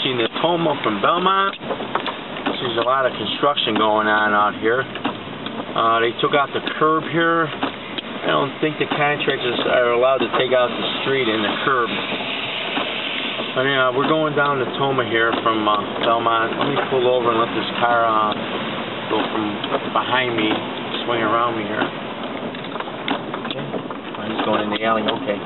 approaching Natoma from Belmont. There's a lot of construction going on out here. They took out the curb here. I don't think the contractors are allowed to take out the street and the curb. But yeah, we're going down Natoma here from Belmont. Let me pull over and let this car go from behind me, swing around me here. Okay, he's going in the alley. Okay.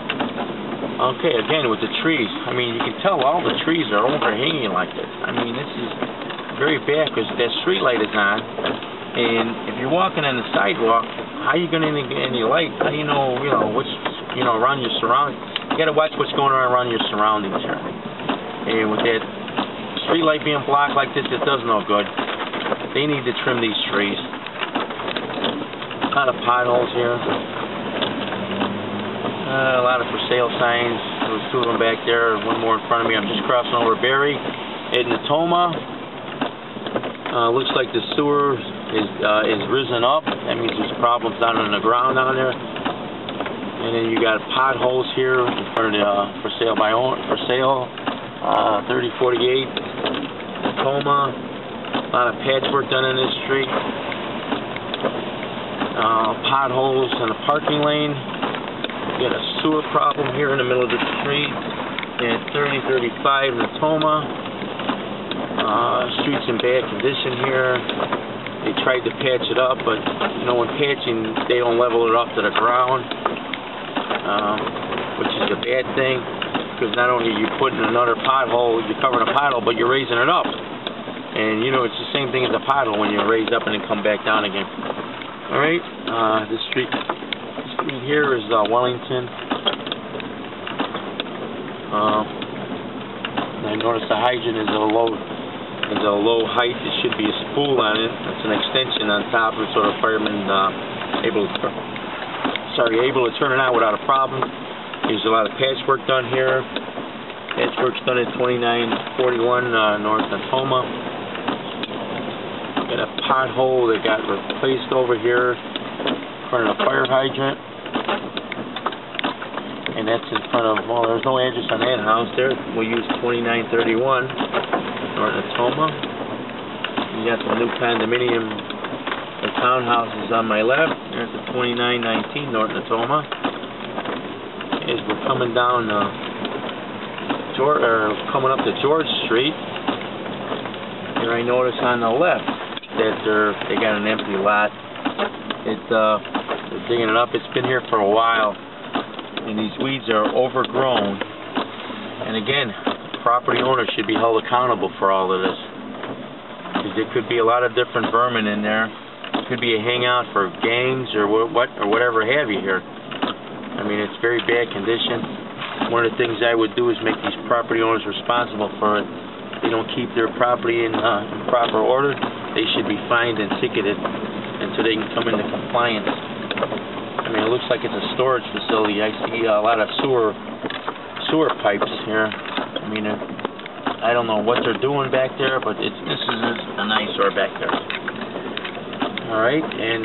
Okay, again with the trees. I mean, you can tell all the trees are overhanging like this. I mean, this is very bad because that street light is on, and if you're walking on the sidewalk, how are you going to get any light? How do you know what's around your surroundings? You got to watch what's going on around your surroundings here. And with that street light being blocked like this, it does no good. They need to trim these trees. A lot of potholes here. A lot of for sale signs. There was 2 of them back there, 1 more in front of me. I'm just crossing over Barry at Natoma. Looks like the sewer is risen up. That means there's problems down on the ground down there. And then you got potholes here in front of the for sale 3048 Natoma. A lot of patchwork done in this street. Potholes in the parking lane. You got a sewer problem here in the middle of the street. And 3035 Natoma. Street's in bad condition here. They tried to patch it up, but when patching, they don't level it up to the ground, which is a bad thing, because not only are you putting another pothole, you're covering a pothole, but you're raising it up. And it's the same thing as a pothole when you raise up and then come back down again. Alright, this street here is Wellington. I noticed the hydrant is a low height. There should be a spool on it. That's an extension on top of it, so the fireman able to turn it on without a problem. There's a lot of patchwork done here. Patchwork's done at 2941 North Natoma. Got a pothole that got replaced over here in front of the fire hydrant. And that's in front of, well, there's no address on that house there. We'll use 2931 North Natoma. You got the new condominium, the townhouses on my left. There's the 2919 North Natoma. As we're coming down coming up to George Street, here I notice on the left that they got an empty lot. They're digging it up. It's been here for a while, and these weeds are overgrown. And again, property owners should be held accountable for all of this, because there could be a lot of different vermin in there. It could be a hangout for gangs or whatever have you here. I mean, it's very bad condition. One of the things I would do is make these property owners responsible for it. If they don't keep their property in proper order, they should be fined and ticketed until they can come into compliance. I mean, it looks like it's a storage facility. I see a lot of sewer pipes here. I mean, I don't know what they're doing back there, but this is an eyesore back there. All right, and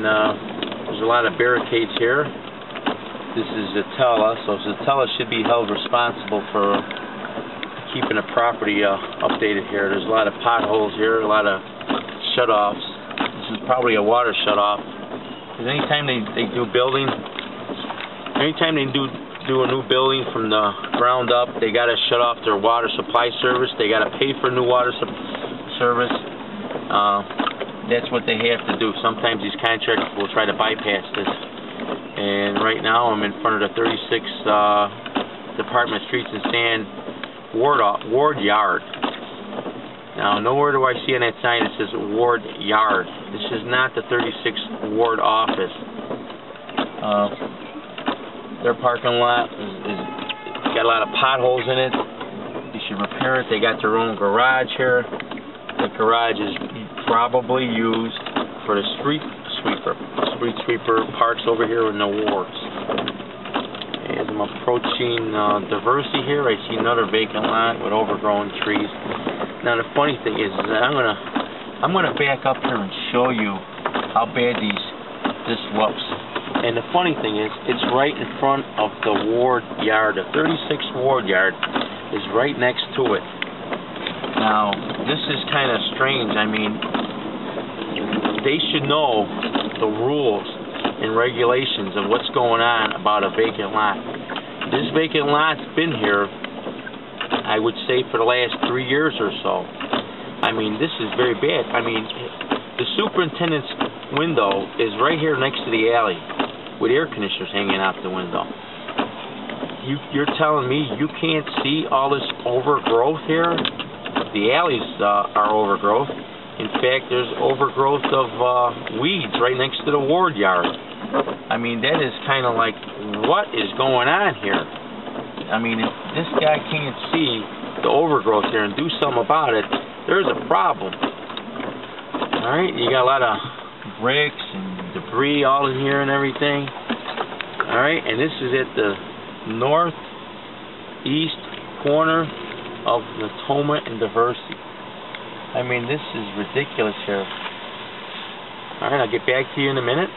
there's a lot of barricades here. This is Zatella, so Zatella should be held responsible for keeping the property updated here. There's a lot of potholes here, a lot of shutoffs. This is probably a water shutoff. Because anytime they do building, anytime they do a new building from the ground up, they got to shut off their water supply service. They got to pay for new water service. That's what they have to do. Sometimes these contractors will try to bypass this. And right now I'm in front of the 36th Department of Streets and Sand Ward Yard. Now, nowhere do I see on that sign that says Ward Yard. This is not the 36th Ward office. Their parking lot is got a lot of potholes in it. They should repair it. They got their own garage here. The garage is probably used for the street sweeper. Street sweeper parks over here in the wards. As I'm approaching Diversity here, I see another vacant lot with overgrown trees. Now the funny thing is that I'm gonna back up here and show you how bad this looks. And the funny thing is, it's right in front of the ward yard. The 36th ward yard is right next to it. Now, this is kind of strange. I mean, they should know the rules and regulations of what's going on about a vacant lot. This vacant lot's been here, I would say, for the last 3 years or so. I mean, this is very bad. I mean, the superintendent's window is right here next to the alley with air conditioners hanging out the window. You're telling me you can't see all this overgrowth here? The alleys are overgrowth. In fact, there's overgrowth of weeds right next to the ward yard. I mean, that is kind of like, what is going on here? I mean, if this guy can't see the overgrowth here and do something about it, there's a problem. Alright, you got a lot of bricks and debris all in here and everything. Alright, and this is at the northeast corner of Natoma and Diversity. I mean, this is ridiculous here. Alright, I'll get back to you in a minute.